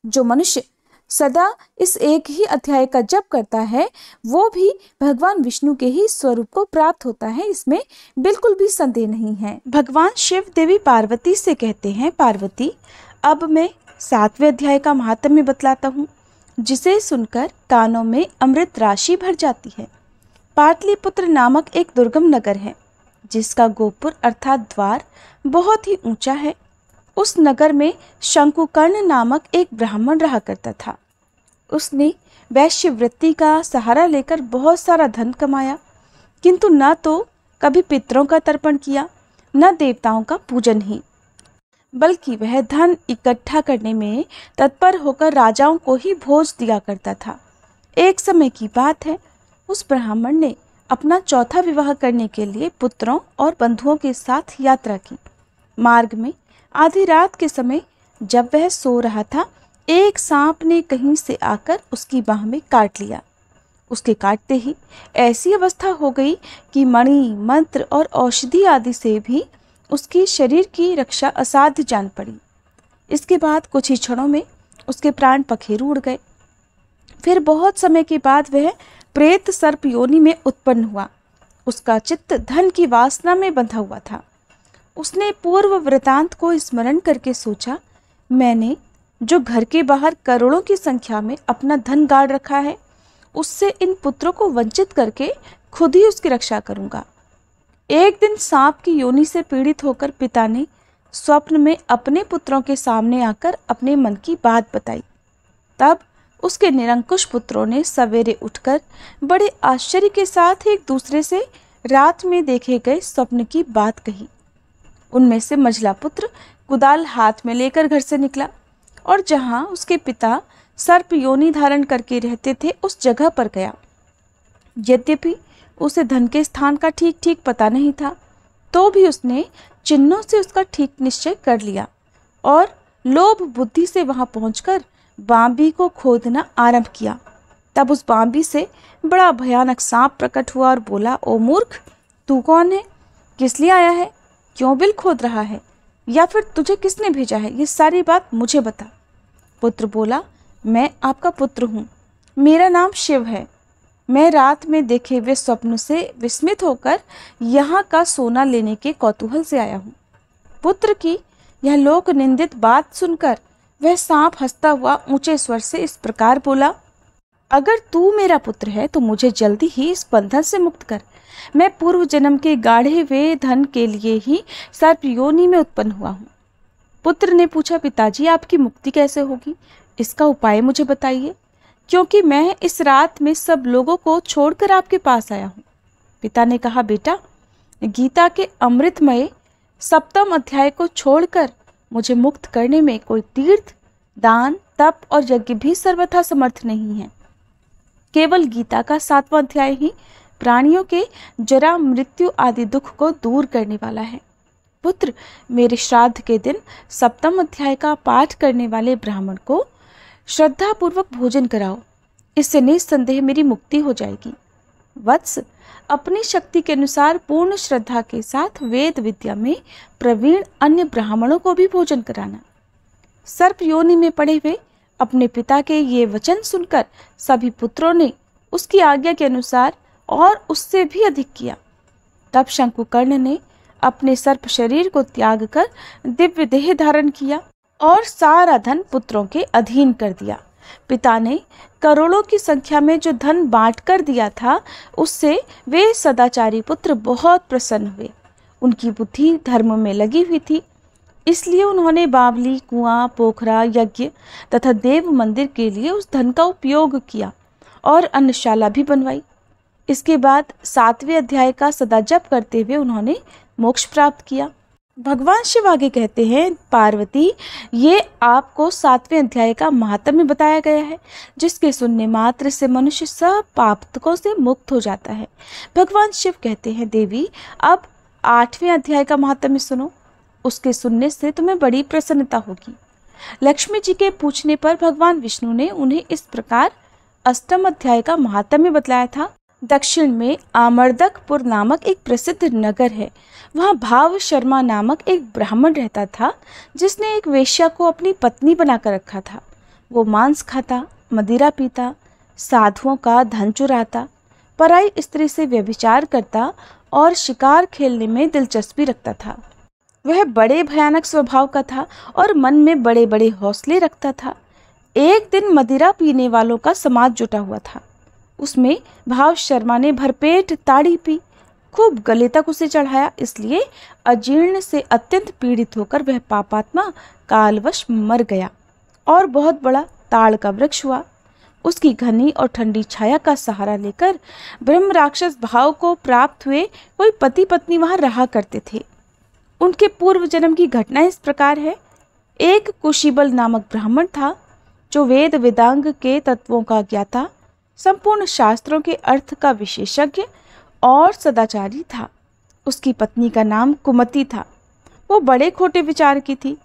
जो मनुष्य सदा इस एक ही अध्याय का जप करता है वो भी भगवान विष्णु के ही स्वरूप को प्राप्त होता है, इसमें बिल्कुल भी संदेह नहीं है। भगवान शिव देवी पार्वती से कहते हैं, पार्वती, अब मैं 7वें अध्याय का महात्म्य बतलाता हूँ, जिसे सुनकर कानों में अमृत राशि भर जाती है। पाटलिपुत्र नामक एक दुर्गम नगर है, जिसका गोपुर अर्थात द्वार बहुत ही ऊंचा है। उस नगर में शंकुकर्ण नामक एक ब्राह्मण रहा करता था। उसने वैश्य वृत्ति का सहारा लेकर बहुत सारा धन कमाया, किंतु न तो कभी पितरों का तर्पण किया, न देवताओं का पूजन ही, बल्कि वह धन इकट्ठा करने में तत्पर होकर राजाओं को ही भोज दिया करता था। एक समय की बात है, उस ब्राह्मण ने अपना चौथा विवाह करने के लिए पुत्रों और बंधुओं के साथ यात्रा की। मार्ग में आधी रात के समय जब वह सो रहा था, एक सांप ने कहीं से आकर उसकी बाह में काट लिया। उसके काटते ही ऐसी अवस्था हो गई कि मणि, मंत्र और औषधि आदि से भी उसकी शरीर की रक्षा असाध्य जान पड़ी। इसके बाद कुछ ही क्षणों में उसके प्राण पखेरु उड़ गए। फिर बहुत समय के बाद वह प्रेत सर्प योनि में उत्पन्न हुआ। उसका चित्त धन की वासना में बंधा हुआ था। उसने पूर्व वृतांत को स्मरण करके सोचा, मैंने जो घर के बाहर करोड़ों की संख्या में अपना धन गाड़ रखा है, उससे इन पुत्रों को वंचित करके खुद ही उसकी रक्षा करूंगा। एक दिन सांप की योनि से पीड़ित होकर पिता ने स्वप्न में अपने पुत्रों के सामने आकर अपने मन की बात बताई। तब उसके निरंकुश पुत्रों ने सवेरे उठकर बड़े आश्चर्य के साथ एक दूसरे से रात में देखे गए स्वप्न की बात कही। उनमें से मझला पुत्र कुदाल हाथ में लेकर घर से निकला और जहां उसके पिता सर्प योनि धारण करके रहते थे उस जगह पर गया। यद्यपि उसे धन के स्थान का ठीक ठीक पता नहीं था, तो भी उसने चिन्हों से उसका ठीक निश्चय कर लिया और लोभ बुद्धि से वहां पहुंचकर बांबी को खोदना आरंभ किया। तब उस बांबी से बड़ा भयानक सांप प्रकट हुआ और बोला, ओ मूर्ख, तू कौन है? किस लिए आया है? क्यों बिल खोद रहा है? या फिर तुझे किसने भेजा है? ये सारी बात मुझे बता। पुत्र बोला, मैं आपका पुत्र हूँ, मेरा नाम शिव है। मैं रात में देखे हुए स्वप्न से विस्मित होकर यहाँ का सोना लेने के कौतूहल से आया हूँ। पुत्र की यह लोक निंदित बात सुनकर वह सांप हंसता हुआ ऊंचे स्वर से इस प्रकार बोला, अगर तू मेरा पुत्र है तो मुझे जल्दी ही इस बंधन से मुक्त कर। मैं पूर्व जन्म के गाढ़े हुए धन के लिए ही सर्प योनि में उत्पन्न हुआ हूँ। पुत्र ने पूछा, पिताजी, आपकी मुक्ति कैसे होगी? इसका उपाय मुझे बताइए, क्योंकि मैं इस रात में सब लोगों को छोड़कर आपके पास आया हूँ। पिता ने कहा, बेटा, गीता के अमृतमय 7वें अध्याय को छोड़कर मुझे मुक्त करने में कोई तीर्थ, दान, तप और यज्ञ भी सर्वथा समर्थ नहीं है। केवल गीता का 7वां अध्याय ही प्राणियों के जरा, मृत्यु आदि दुख को दूर करने वाला है। पुत्र, मेरे श्राद्ध के दिन 7वें अध्याय का पाठ करने वाले ब्राह्मण को श्रद्धा पूर्वक भोजन कराओ, इससे निस्संदेह मेरी मुक्ति हो जाएगी। वत्स, अपनी शक्ति के अनुसार पूर्ण श्रद्धा के साथ वेद विद्या में प्रवीण अन्य ब्राह्मणों को भी भोजन कराना। सर्प योनि में पड़े हुए अपने पिता के ये वचन सुनकर सभी पुत्रों ने उसकी आज्ञा के अनुसार और उससे भी अधिक किया। तब शंकुकर्ण ने अपने सर्प शरीर को त्याग कर दिव्य देह धारण किया और सारा धन पुत्रों के अधीन कर दिया। पिता ने करोड़ों की संख्या में जो धन बांट कर दिया था, उससे वे सदाचारी पुत्र बहुत प्रसन्न हुए। उनकी बुद्धि धर्म में लगी हुई थी, इसलिए उन्होंने बावली, कुआं, पोखरा, यज्ञ तथा देव मंदिर के लिए उस धन का उपयोग किया और अन्नशाला भी बनवाई। इसके बाद 7वें अध्याय का सदा जप करते हुए उन्होंने मोक्ष प्राप्त किया। भगवान शिव आगे कहते हैं, पार्वती, ये आपको 7वें अध्याय का महात्म्य बताया गया है, जिसके सुनने मात्र से मनुष्य सब पापकों से मुक्त हो जाता है। भगवान शिव कहते हैं, देवी, अब 8वें अध्याय का महात्म्य सुनो, उसके सुनने से तुम्हें बड़ी प्रसन्नता होगी। लक्ष्मी जी के पूछने पर भगवान विष्णु ने उन्हें इस प्रकार 8वें अध्याय का महात्म्य बतलाया था। दक्षिण में आमर्दकपुर नामक एक प्रसिद्ध नगर है। वहाँ भाव शर्मा नामक एक ब्राह्मण रहता था, जिसने एक वेश्या को अपनी पत्नी बनाकर रखा था। वो मांस खाता, मदिरा पीता, साधुओं का धन चुराता, पराई स्त्री से व्यभिचार करता और शिकार खेलने में दिलचस्पी रखता था। वह बड़े भयानक स्वभाव का था और मन में बड़े बड़े हौसले रखता था। एक दिन मदिरा पीने वालों का समाज जुटा हुआ था। उसमें भाव शर्मा ने भरपेट ताड़ी पी, खूब गले तक उसे चढ़ाया। इसलिए अजीर्ण से अत्यंत पीड़ित होकर वह पापात्मा कालवश मर गया और बहुत बड़ा ताड़ का वृक्ष हुआ। उसकी घनी और ठंडी छाया का सहारा लेकर ब्रह्म राक्षस भाव को प्राप्त हुए कोई पति पत्नी वहां रहा करते थे। उनके पूर्व जन्म की घटना इस प्रकार है। एक कुशीबल नामक ब्राह्मण था, जो वेद वेदांग के तत्वों का ज्ञाता, संपूर्ण शास्त्रों के अर्थ का विशेषज्ञ और सदाचारी था। उसकी पत्नी का नाम कुमति था। वो बड़े खोटे विचार की थी।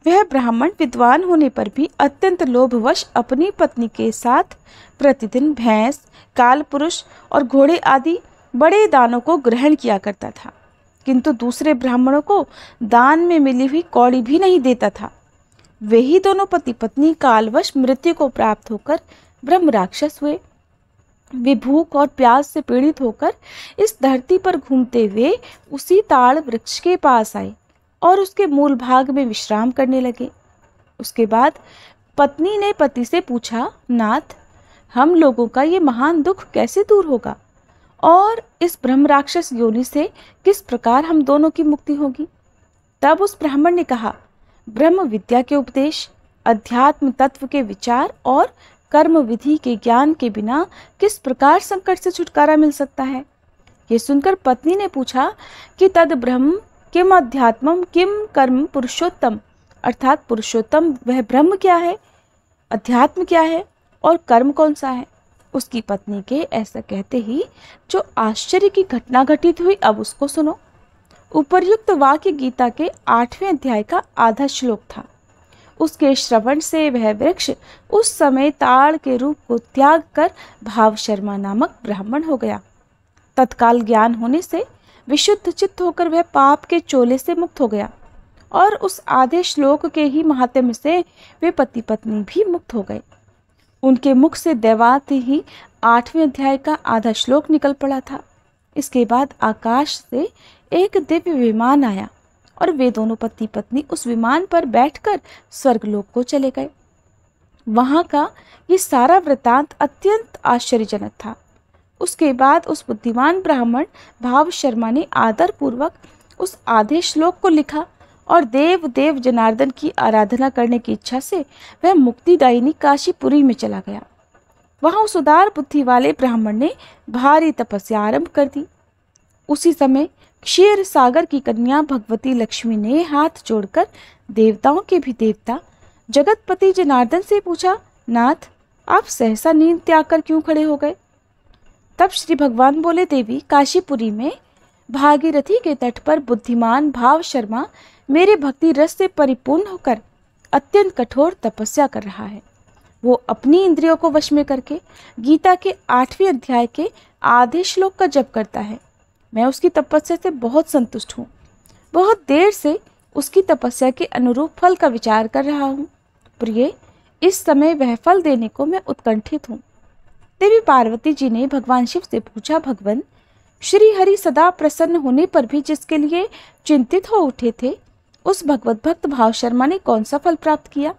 वह ब्राह्मण विद्वान होने पर भी अत्यंत लोभवश अपनी पत्नी के साथ प्रतिदिन भैंस, कालपुरुष और घोड़े आदि बड़े दानों को ग्रहण किया करता था, किंतु दूसरे ब्राह्मणों को दान में मिली हुई कौड़ी भी नहीं देता था। वे ही दोनों पति पत्नी कालवश मृत्यु को प्राप्त होकर ब्रह्म राक्षस हुए। वे भूख और प्यास से पीड़ित होकर इस धरती पर घूमते हुए उसी ताड़ वृक्ष के पास आए और उसके मूल भाग में विश्राम करने लगे। उसके बाद पत्नी ने पति से पूछा, नाथ, हम लोगों का ये महान दुख कैसे दूर होगा और इस ब्रह्म राक्षस योनि से किस प्रकार हम दोनों की मुक्ति होगी? तब उस ब्राह्मण ने कहा, ब्रह्म विद्या के उपदेश, अध्यात्म तत्व के विचार और कर्म विधि के ज्ञान के बिना किस प्रकार संकट से छुटकारा मिल सकता है? ये सुनकर पत्नी ने पूछा कि तद ब्रह्म किम अध्यात्मम किम कर्म पुरुषोत्तम, अर्थात पुरुषोत्तम वह ब्रह्म क्या है, अध्यात्म क्या है और कर्म कौन सा है? उसकी पत्नी के ऐसा कहते ही जो आश्चर्य की घटना घटित हुई, अब उसको सुनो। उपर्युक्त वाक्य गीता के 8वें अध्याय का आधा श्लोक था। उसके श्रवण से वह वृक्ष उस समय ताड़ के रूप को त्याग कर भाव शर्मा नामक ब्राह्मण हो गया। तत्काल ज्ञान होने से विशुद्ध चित्त होकर वह पाप के चोले से मुक्त हो गया और उस आधे श्लोक के ही महात्म्य से वे पति पत्नी भी मुक्त हो गए। उनके मुख से दैवात ही 8वें अध्याय का आधा श्लोक निकल पड़ा था। इसके बाद आकाश से एक दिव्य विमान आया और वे दोनों पति पत्नी उस विमान पर बैठकर स्वर्गलोक को चले गए। वहां का ये सारा वृतांत अत्यंत आश्चर्यजनक था। उसके बाद उस बुद्धिमान ब्राह्मण भाव शर्मा ने आदर पूर्वक उस आधे श्लोक को लिखा और देव देव जनार्दन की आराधना करने की इच्छा से वह मुक्तिदायिनी काशीपुरी में चला गया। वहां उस उदार बुद्धि वाले ब्राह्मण ने भारी तपस्या आरंभ कर दी। उसी समय क्षीर सागर की कन्या भगवती लक्ष्मी ने हाथ जोड़कर देवताओं के भी देवता जगतपति जनार्दन से पूछा, नाथ, आप सहसा नींद त्याग कर क्यों खड़े हो गए? तब श्री भगवान बोले, देवी, काशीपुरी में भागीरथी के तट पर बुद्धिमान भाव शर्मा मेरे भक्ति रस से परिपूर्ण होकर अत्यंत कठोर तपस्या कर रहा है। वो अपनी इंद्रियों को वश में करके गीता के 8वें अध्याय के आधे श्लोक का जप करता है। मैं उसकी तपस्या से बहुत संतुष्ट हूँ। बहुत देर से उसकी तपस्या के अनुरूप फल का विचार कर रहा हूँ। प्रिय, इस समय वह फल देने को मैं उत्कंठित हूँ। देवी पार्वती जी ने भगवान शिव से पूछा, भगवान, श्री हरि सदा प्रसन्न होने पर भी जिसके लिए चिंतित हो उठे थे, उस भगवत भक्त भाव शर्मा ने कौन सा फल प्राप्त किया?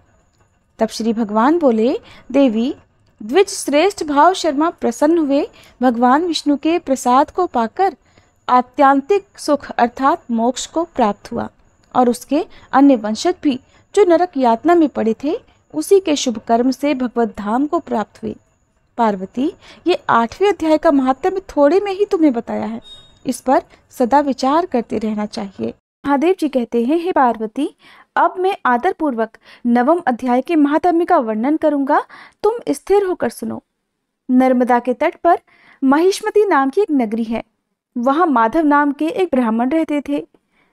तब श्री भगवान बोले, देवी, द्विज श्रेष्ठ भाव शर्मा प्रसन्न हुए भगवान विष्णु के प्रसाद को पाकर आत्यांतिक सुख अर्थात मोक्ष को प्राप्त हुआ, और उसके अन्य वंशज भी जो नरक यातना में पड़े थे, उसी के शुभ कर्म से भगवत धाम को प्राप्त हुए। पार्वती, ये 8वें अध्याय का महात्म्य थोड़े में ही तुम्हें बताया है, इस पर सदा विचार करते रहना चाहिए। महादेव जी कहते हैं, हे पार्वती, अब मैं आदर पूर्वक 9वें अध्याय के महात्म्य का वर्णन करूंगा, तुम स्थिर होकर सुनो। नर्मदा के तट पर महिष्मती नाम की एक नगरी है। वहां माधव नाम के एक ब्राह्मण रहते थे,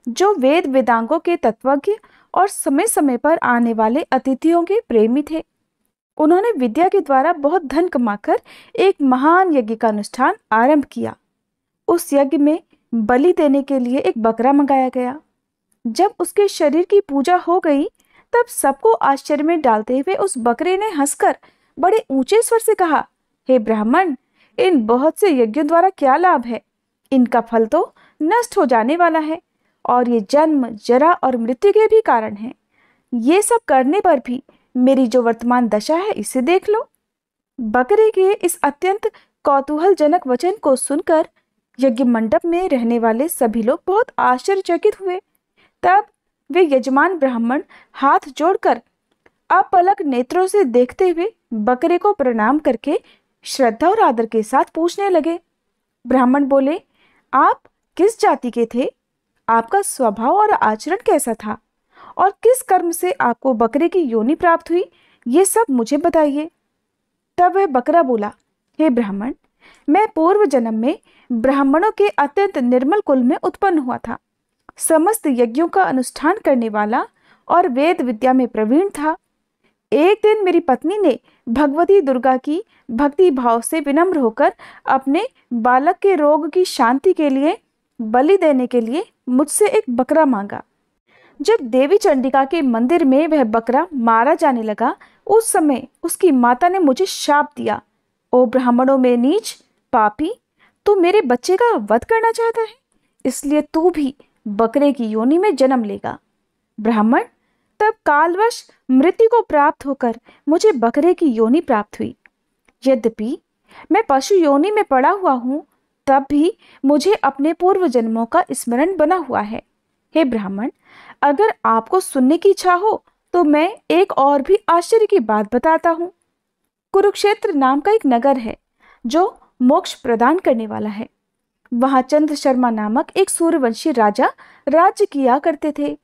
जो वेद वेदांगों के तत्वज्ञ और समय समय पर आने वाले अतिथियों के प्रेमी थे। उन्होंने विद्या के द्वारा बहुत धन कमाकर एक महान यज्ञ का अनुष्ठान आरंभ किया। उस यज्ञ में बलि देने के लिए एक बकरा मंगाया गया। जब उसके शरीर की पूजा हो गई, तब सबको आश्चर्य में डालते हुए उस बकरे ने हंसकर बड़े ऊंचे स्वर से कहा, हे ब्राह्मण, इन बहुत से यज्ञों द्वारा क्या लाभ है? इनका फल तो नष्ट हो जाने वाला है, और ये जन्म, जरा और मृत्यु के भी कारण है। ये सब करने पर भी मेरी जो वर्तमान दशा है, इसे देख लो। बकरे के इस अत्यंत कौतूहलजनक वचन को सुनकर यज्ञ मंडप में रहने वाले सभी लोग बहुत आश्चर्यचकित हुए। तब वे यजमान ब्राह्मण हाथ जोड़कर अपलक नेत्रों से देखते हुए बकरे को प्रणाम करके श्रद्धा और आदर के साथ पूछने लगे। ब्राह्मण बोले, आप किस जाति के थे? आपका स्वभाव और आचरण कैसा था? और किस कर्म से आपको बकरे की योनि प्राप्त हुई? ये सब मुझे बताइए। तब वह बकरा बोला, हे ब्राह्मण, मैं पूर्व जन्म में ब्राह्मणों के अत्यंत निर्मल कुल में उत्पन्न हुआ था। समस्त यज्ञों का अनुष्ठान करने वाला और वेद विद्या में प्रवीण था। एक दिन मेरी पत्नी ने भगवती दुर्गा की भक्ति भाव से विनम्र होकर अपने बालक के रोग की शांति के लिए बलि देने के लिए मुझसे एक बकरा मांगा। जब देवी चंडिका के मंदिर में वह बकरा मारा जाने लगा, उस समय उसकी माता ने मुझे शाप दिया, ओ ब्राह्मणों में नीच, पापी, तू मेरे बच्चे का वध करना चाहता है, इसलिए तू भी बकरे की योनि में जन्म लेगा। ब्राह्मण, तब कालवश मृत्यु को प्राप्त होकर मुझे बकरे की योनि प्राप्त हुई। यद्यपि मैं पशु योनि में पड़ा हुआ हूँ, तब भी मुझे अपने पूर्व जन्मों का स्मरण बना हुआ है। हे ब्राह्मण, अगर आपको सुनने की इच्छा हो तो मैं एक और भी आश्चर्य की बात बताता हूँ। कुरुक्षेत्र नाम का एक नगर है जो मोक्ष प्रदान करने वाला है। वहां चंद्र शर्मा नामक एक सूर्यवंशी राजा राज्य किया करते थे।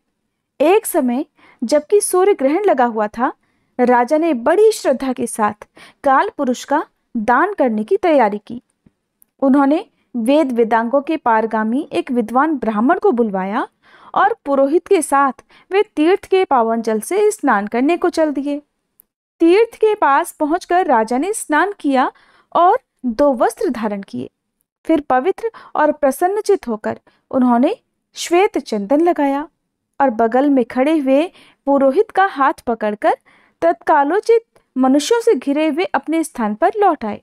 एक समय जबकि सूर्य ग्रहण लगा हुआ था, राजा ने बड़ी श्रद्धा के साथ काल पुरुष का दान करने की तैयारी की। उन्होंने वेद वेदांगों के पारगामी एक विद्वान ब्राह्मण को बुलवाया और पुरोहित के साथ वे तीर्थ के पावन जल से स्नान करने को चल दिए। तीर्थ के पास पहुंचकर राजा ने स्नान किया और 2 वस्त्र धारण किए। फिर पवित्र और प्रसन्नचित होकर उन्होंने श्वेत चंदन लगाया और बगल में खड़े हुए पुरोहित का हाथ पकड़कर तत्कालोचित मनुष्यों से घिरे हुए अपने स्थान पर लौट आए।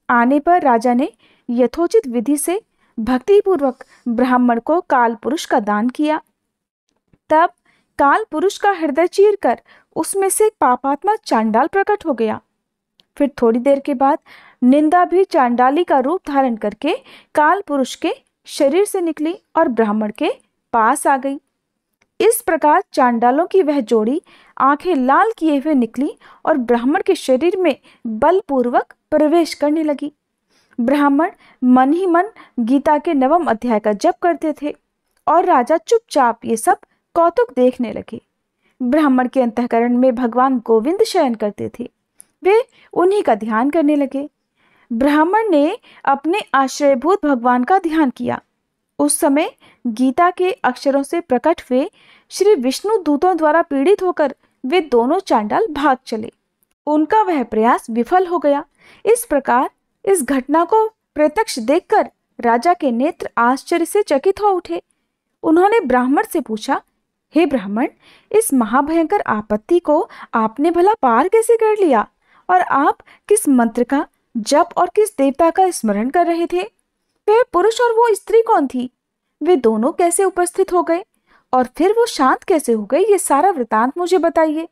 आने पर राजा ने यथोचित विधि से भक्तिपूर्वक ब्राह्मण को काल पुरुष का दान किया। तब काल पुरुष का हृदय चीरकर उसमें से पापात्मा चांडाल प्रकट हो गया। फिर थोड़ी देर के बाद निंदा भी चांडाली का रूप धारण करके काल पुरुष के शरीर से निकली और ब्राह्मण के पास आ गई। इस प्रकार चांडालों की वह जोड़ी आंखें लाल किए हुए निकली और ब्राह्मण के शरीर में बलपूर्वक प्रवेश करने लगी। ब्राह्मण मन ही मन गीता के 9वें अध्याय का जप करते थे और राजा चुपचाप ये सब कौतुक देखने लगे। ब्राह्मण के अंतःकरण में भगवान गोविंद शयन करते थे। वे उन्हीं का ध्यान करने लगे। ब्राह्मण ने अपने आश्रयभूत भगवान का ध्यान किया। उस समय गीता के अक्षरों से प्रकट हुए श्री विष्णु दूतों द्वारा पीड़ित होकर वे दोनों चांडाल भाग चले। उनका वह प्रयास विफल हो गया। इस प्रकार इस घटना को प्रत्यक्ष देखकर राजा के नेत्र आश्चर्य से चकित हो उठे। उन्होंने ब्राह्मण से पूछा, हे ब्राह्मण, इस महाभयंकर आपत्ति को आपने भला पार कैसे कर लिया? और आप किस मंत्र का जप और किस देवता का स्मरण कर रहे थे? वह पुरुष और वो स्त्री कौन थी? वे दोनों कैसे उपस्थित हो गए और फिर वो शांत कैसे हो गए? ये सारा वृतांत मुझे बताइए।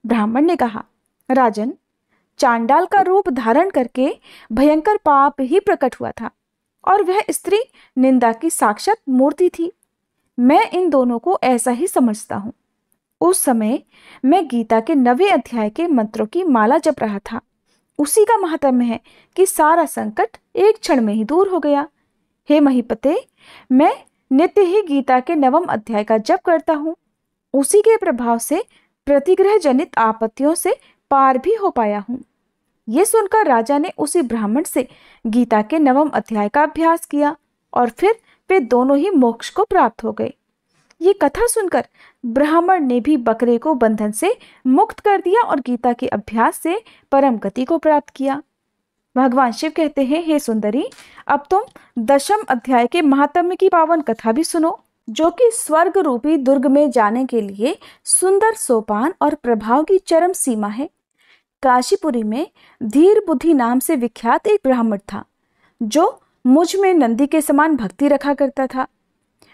ब्राह्मण ने कहा, राजन, चांडाल का रूप धारण करके भयंकर पाप ही प्रकट हुआ था और वह स्त्री निंदा की साक्षात मूर्ति थी। मैं इन दोनों को ऐसा ही समझता हूँ। उस समय मैं गीता के 9वें अध्याय के मंत्रों की माला जप रहा था। उसी का महात्म्य है कि सारा संकट एक क्षण में ही दूर हो गया। हे महीपते, मैं नित्य ही गीता के 9वें अध्याय का जप करता हूँ। उसी के प्रभाव से प्रतिग्रह जनित आपत्तियों से पार भी हो पाया हूँ। ये सुनकर राजा ने उसी ब्राह्मण से गीता के 9वें अध्याय का अभ्यास किया और फिर वे दोनों ही मोक्ष को प्राप्त हो गए। ये कथा सुनकर ब्राह्मण ने भी बकरे को बंधन से मुक्त कर दिया और गीता के अभ्यास से परम गति को प्राप्त किया। भगवान शिव कहते हैं, हे सुंदरी, अब तुम 10वें अध्याय के महात्म्य की पावन कथा भी सुनो, जो कि स्वर्ग रूपी दुर्ग में जाने के लिए सुंदर सोपान और प्रभाव की चरम सीमा है। काशीपुरी में धीर बुद्धि नाम से विख्यात एक ब्राह्मण था, जो मुझ में नंदी के समान भक्ति रखा करता था।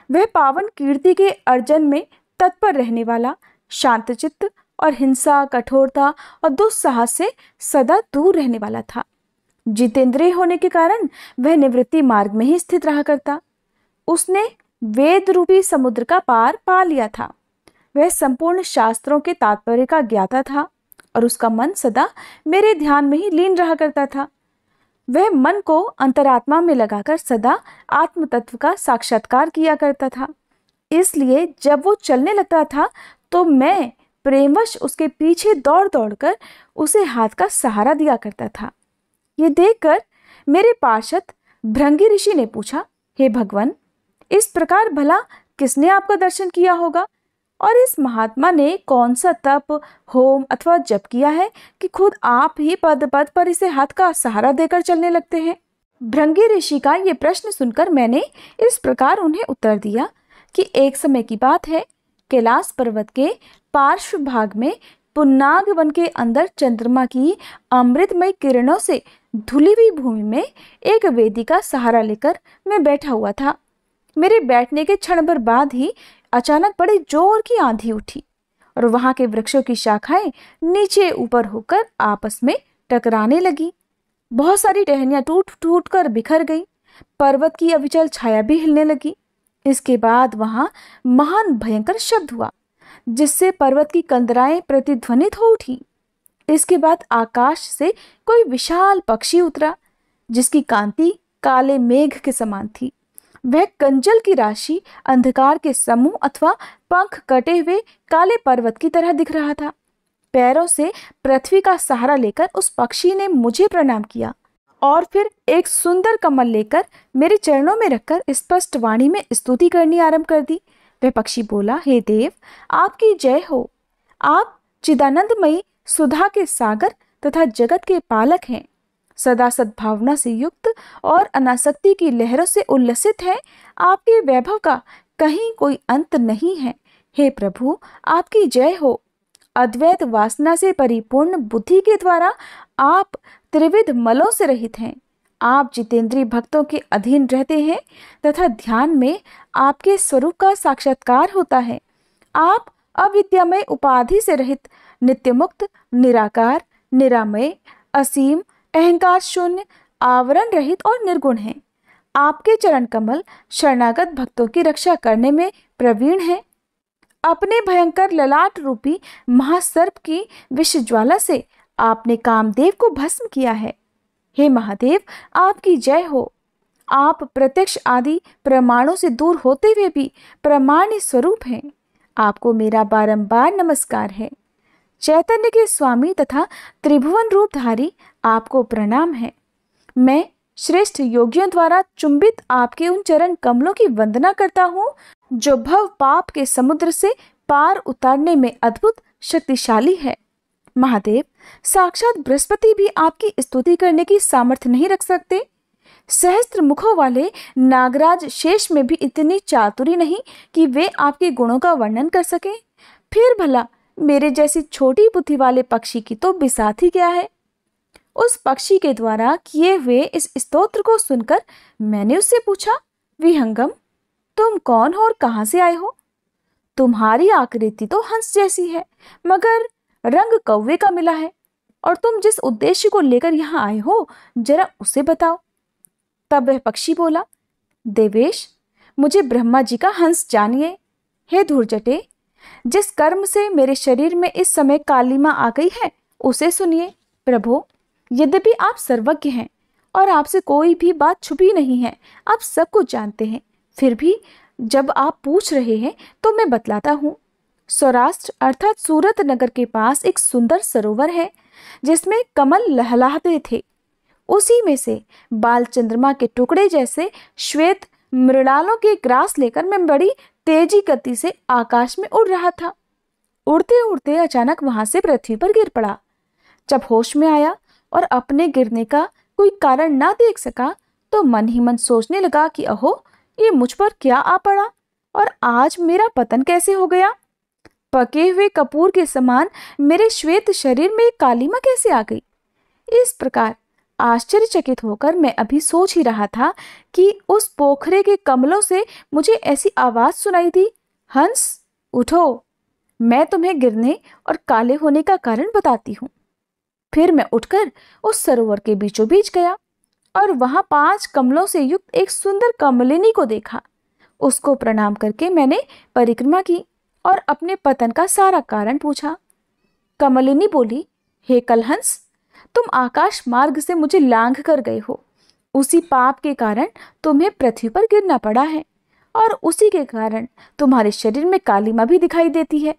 वह पावन कीर्ति के अर्जन में तत्पर रहने वाला, शांतचित्त और हिंसा, कठोरता और दुस्साहस से सदा दूर रहने वाला था। जितेंद्रिय होने के कारण वह निवृत्ति मार्ग में ही स्थित रहा करता। उसने वेद रूपी समुद्र का पार पा लिया था। वह संपूर्ण शास्त्रों के तात्पर्य का ज्ञाता था और उसका मन सदा मेरे ध्यान में ही लीन रहा करता था। वह मन को अंतरात्मा में लगाकर सदा आत्म तत्व का साक्षात्कार किया करता था। इसलिए जब वो चलने लगता था तो मैं प्रेमवश उसके पीछे दौड़ दौड़कर उसे हाथ का सहारा दिया करता था। ये देखकर मेरे पार्षद भृंगी ऋषि ने पूछा, हे भगवान, इस प्रकार भला किसने आपका दर्शन किया होगा और इस महात्मा ने कौन सा तप, होम अथवा जप किया है कि खुद आप ही पद पद पर इसे हाथ का सहारा देकर चलने लगते हैं? भृंगी ऋषि का ये प्रश्न सुनकर मैंने इस प्रकार उन्हें उत्तर दिया कि एक समय की बात है, कैलाश पर्वत के पार्श्व भाग में पुन्नाग वन के अंदर चंद्रमा की अमृतमय किरणों से धुली हुई भूमि में एक वेदी का सहारा लेकर मैं बैठा हुआ था। मेरे बैठने के क्षण भर बाद ही अचानक बड़ी जोर की आंधी उठी और वहां के वृक्षों की शाखाएं नीचे ऊपर होकर आपस में टकराने लगी। बहुत सारी टहनियां टूट टूट कर बिखर गई। पर्वत की अविचल छाया भी हिलने लगी। इसके बाद वहां महान भयंकर शब्द हुआ, जिससे पर्वत की कंदराएं प्रतिध्वनित हो उठी। इसके बाद आकाश से कोई विशाल पक्षी उतरा, जिसकी कांति काले मेघ के समान थी। वह कंजल की राशि, अंधकार के समूह अथवा पंख कटे हुए काले पर्वत की तरह दिख रहा था। पैरों से पृथ्वी का सहारा लेकर उस पक्षी ने मुझे प्रणाम किया और फिर एक सुंदर कमल लेकर मेरे चरणों में रखकर स्पष्ट वाणी में स्तुति करनी आरंभ कर दी। वह पक्षी बोला, हे देव, आपकी जय हो। आप चिदानंदमयी सुधा के सागर तथा जगत के पालक हैं। सदा सद्भावना से युक्त और अनासक्ति की लहरों से उल्लसित है। आपके वैभव का कहीं कोई अंत नहीं है। हे प्रभु, आपकी जय हो। अद्वैत वासना से परिपूर्ण बुद्धि के द्वारा आप त्रिविध मलों से रहित हैं। आप जितेंद्रीय भक्तों के अधीन रहते हैं तथा ध्यान में आपके स्वरूप का साक्षात्कार होता है। आप अविद्यामय उपाधि से रहित, नित्य मुक्त, निराकार, निरामय, असीम, अहंकार शून्य, आवरण रहित और निर्गुण हैं। आपके चरण कमल शरणागत भक्तों की रक्षा करने में प्रवीण हैं। अपने भयंकर ललाट रूपी महासर्प की विष ज्वाला से आपने कामदेव को भस्म किया है। हे महादेव, आपकी जय हो। आप प्रत्यक्ष आदि प्रमाणों से दूर होते हुए भी प्रमाण स्वरूप हैं। आपको मेरा बारंबार नमस्कार है। चैतन्य के स्वामी तथा त्रिभुवन रूपधारी आपको प्रणाम है। मैं श्रेष्ठ योगियों द्वारा चुंबित आपके उन चरण कमलों की वंदना करता हूँ, जो भव पाप के समुद्र से पार उतारने में अद्भुत शक्तिशाली है। महादेव, साक्षात बृहस्पति भी आपकी स्तुति करने की सामर्थ्य नहीं रख सकते। सहस्त्र मुखों वाले नागराज शेष में भी इतनी चातुरी नहीं कि वे आपके गुणों का वर्णन कर सके। फिर भला मेरे जैसी छोटी बुद्धि वाले पक्षी की तो बिसात ही क्या है। उस पक्षी के द्वारा किए हुए इस स्तोत्र को सुनकर मैंने उससे पूछा, विहंगम, तुम कौन हो और कहां से आए हो? तुम्हारी आकृति तो हंस जैसी है, मगर रंग कौवे का मिला है, और तुम जिस उद्देश्य को लेकर यहाँ आए हो जरा उसे बताओ। तब वह पक्षी बोला, देवेश, मुझे ब्रह्मा जी का हंस जानिए। हे धूर्जटे, जिस कर्म से मेरे शरीर में इस समय कालिमा आ गई है उसे सुनिए। प्रभु, यद्यपि आप सर्वज्ञ हैं और आपसे कोई भी बात छुपी नहीं है, आप सब कुछ जानते हैं, फिर भी जब आप पूछ रहे हैं तो मैं बतलाता हूँ। सौराष्ट्र अर्थात सूरत नगर के पास एक सुंदर सरोवर है जिसमें कमल लहलहाते थे। उसी में से बाल चंद्रमा के टुकड़े जैसे श्वेत मृणालों के ग्रास लेकर मैं बड़ी तेजी गति से आकाश में उड़ रहा था। उड़ते उड़ते अचानक वहां से पृथ्वी पर गिर पड़ा। जब होश में आया और अपने गिरने का कोई कारण ना देख सका तो मन ही मन सोचने लगा कि अहो, ये मुझ पर क्या आ पड़ा और आज मेरा पतन कैसे हो गया। पके हुए कपूर के समान मेरे श्वेत शरीर में कालिमा कैसे आ गई। इस प्रकार आश्चर्यचकित होकर मैं अभी सोच ही रहा था कि उस पोखरे के कमलों से मुझे ऐसी आवाज सुनाई दी, हंस उठो, मैं तुम्हें गिरने और काले होने का कारण बताती हूँ। फिर मैं उठकर उस सरोवर के बीचों बीच गया और वहां 5 कमलों से युक्त एक सुंदर कमलिनी को देखा। उसको प्रणाम करके मैंने परिक्रमा की और अपने पतन का सारा कारण पूछा। कमलिनी बोली, हे कलहंस, तुम आकाश मार्ग से मुझे लांघ कर गए हो। उसी पाप के कारण तुम्हें पृथ्वी पर गिरना पड़ा है और उसी के कारण तुम्हारे शरीर में कालिमा भी दिखाई देती है।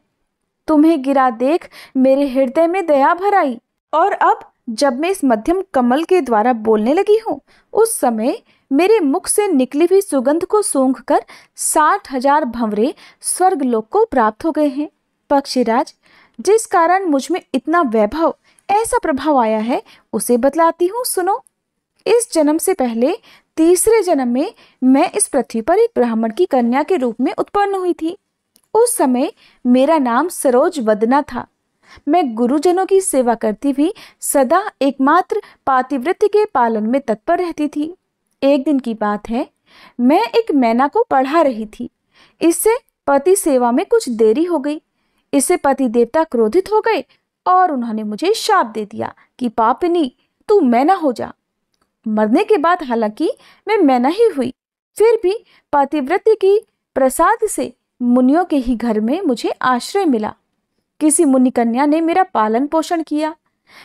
तुम्हें गिरा देख मेरे हृदय में दया भर आई और अब जब मैं इस मध्यम कमल के द्वारा बोलने लगी हूँ उस समय मेरे मुख से निकली हुई सुगंध को सूंघकर 60,000 भंवरे स्वर्गलोक को प्राप्त हो गए हैं। पक्षीराज, जिस कारण मुझ में इतना वैभव, ऐसा प्रभाव आया है उसे बतलाती हूँ, सुनो। इस जन्म से पहले तीसरे जन्म में मैं इस पृथ्वी पर एक ब्राह्मण की कन्या के रूप में उत्पन्न हुई थी। उस समय मेरा नाम सरोज वदना था। मैं गुरुजनों की सेवा करती हुई सदा एकमात्र पातिव्रत्य के पालन में तत्पर रहती थी। एक दिन की बात है, मैं एक मैना को पढ़ा रही थी। इससे पति सेवा में कुछ देरी हो गई। इससे पति देवता क्रोधित हो गए और उन्होंने मुझे शाप दे दिया कि पापिनी, तू मैना हो जा। मरने के बाद हालांकि मैं मैना ही हुई, फिर भी पातिव्रत्य की प्रसाद से मुनियों के ही घर में मुझे आश्रय मिला। किसी मुनि कन्या ने मेरा पालन पोषण किया।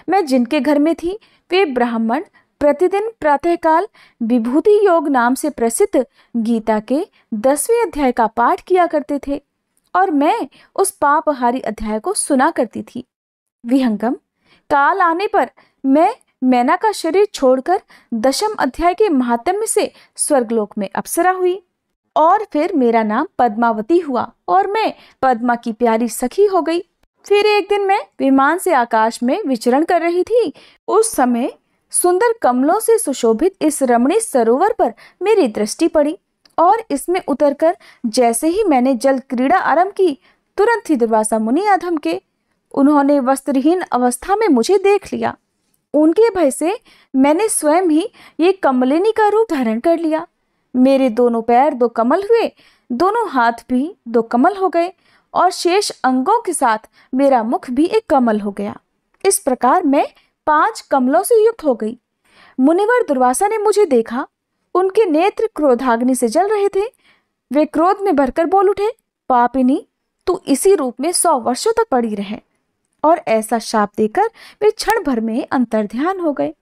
मैं जिनके घर में थी वे ब्राह्मण प्रतिदिन प्रातःकाल विभूति योग नाम से प्रसिद्ध गीता के 10वें अध्याय का पाठ किया करते थे और मैं उस पापहारी अध्याय को सुना करती थी। विहंगम, काल आने पर मैं मैना का शरीर छोड़कर 10वें अध्याय के महात्म्य से स्वर्गलोक में अप्सरा हुई और फिर मेरा नाम पद्मावती हुआ और मैं पद्मा की प्यारी सखी हो गई। फिर एक दिन मैं विमान से आकाश में विचरण कर रही थी। उस समय सुंदर कमलों से सुशोभित इस रमणीय सरोवर पर मेरी दृष्टि पड़ी और इसमें उतरकर जैसे ही मैंने जल क्रीड़ा आरंभ की, तुरंत ही दुर्वासा मुनि आ धमके। उन्होंने वस्त्रहीन अवस्था में मुझे देख लिया। उनके भय से मैंने स्वयं ही ये कमलिनी का रूप धारण कर लिया। मेरे दोनों पैर 2 कमल हुए, दोनों हाथ भी 2 कमल हो गए और शेष अंगों के साथ मेरा मुख भी एक कमल हो गया। इस प्रकार मैं 5 कमलों से युक्त हो गई। मुनिवर दुर्वासा ने मुझे देखा। उनके नेत्र क्रोधाग्नि से जल रहे थे। वे क्रोध में भरकर बोल उठे, पापिनी, तू इसी रूप में 100 वर्षों तक पड़ी रहे। और ऐसा शाप देकर वे क्षण भर में अंतर्ध्यान हो गए।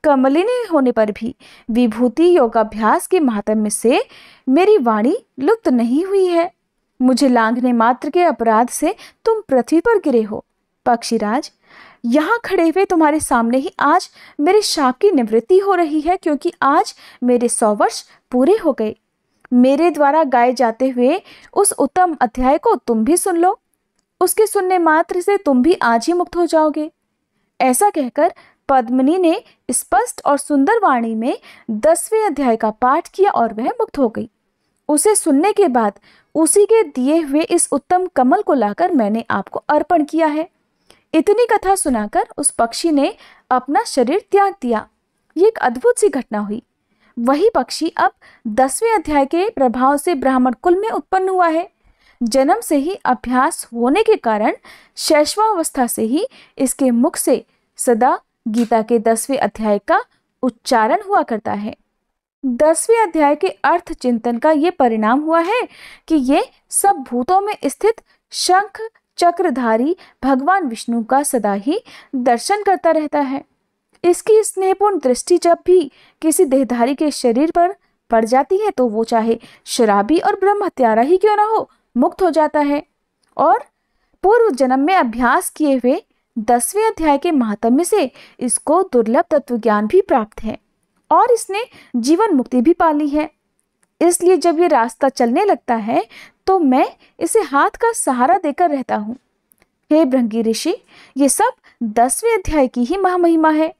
कमलिनी होने पर भी विभूति योगाभ्यास के महात्म्य से मेरी वाणी लुप्त नहीं हुई है। मुझे लांघने मात्र के अपराध से तुम पृथ्वी पर गिरे हो। पक्षीराज, यहाँ खड़े हुए तुम्हारे सामने ही आज मेरे शाप की निवृत्ति हो रही है, क्योंकि आज मेरे 100 वर्ष पूरे हो गए। मेरे द्वारा गाए जाते हुए उस उत्तम अध्याय को तुम भी सुन लो। उसके सुनने मात्र से तुम भी आज ही मुक्त हो जाओगे। ऐसा कहकर पद्मिनी ने स्पष्ट और सुंदर वाणी में 10वें अध्याय का पाठ किया और वह मुक्त हो गई। उसे सुनने के बाद उसी के दिए हुए इस उत्तम कमल को लाकर मैंने आपको अर्पण किया है। इतनी कथा सुनाकर उस पक्षी ने अपना शरीर त्याग दिया। ये एक अद्भुत सी घटना हुई। वही पक्षी अब 10वें अध्याय के प्रभाव से ब्राह्मण कुल में उत्पन्न हुआ है। जन्म से ही अभ्यास होने के कारण शैशवावस्था से ही इसके मुख से सदा गीता के 10वें अध्याय का उच्चारण हुआ करता है। 10वें अध्याय के अर्थ चिंतन का ये परिणाम हुआ है कि ये सब भूतों में स्थित शंख चक्रधारी भगवान विष्णु का सदा ही दर्शन करता रहता है। इसकी स्नेहपूर्ण दृष्टि जब भी किसी देहधारी के शरीर पर पड़ जाती है तो वो चाहे शराबी और ब्रह्म हत्यारा ही क्यों ना हो, मुक्त हो जाता है। और पूर्व जन्म में अभ्यास किए हुए 10वें अध्याय के महात्म्य से इसको दुर्लभ तत्व ज्ञान भी प्राप्त है और इसने जीवन मुक्ति भी पाली है। इसलिए जब ये रास्ता चलने लगता है तो मैं इसे हाथ का सहारा देकर रहता हूँ। हे भृंगी ऋषि, ये सब 10वें अध्याय की ही महामहिमा है।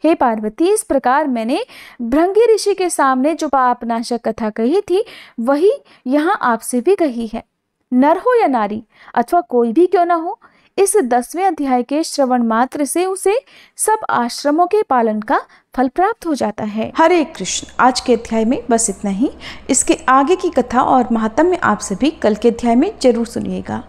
हे पार्वती, इस प्रकार मैंने भृंगी ऋषि के सामने जो पापनाशक कथा कही थी वही यहाँ आपसे भी कही है। नर हो या नारी अथवा कोई भी क्यों ना हो, इस 10वें अध्याय के श्रवण मात्र से उसे सब आश्रमों के पालन का फल प्राप्त हो जाता है। हरे कृष्ण। आज के अध्याय में बस इतना ही। इसके आगे की कथा और महात्म्य आप सभी कल के अध्याय में जरूर सुनिएगा।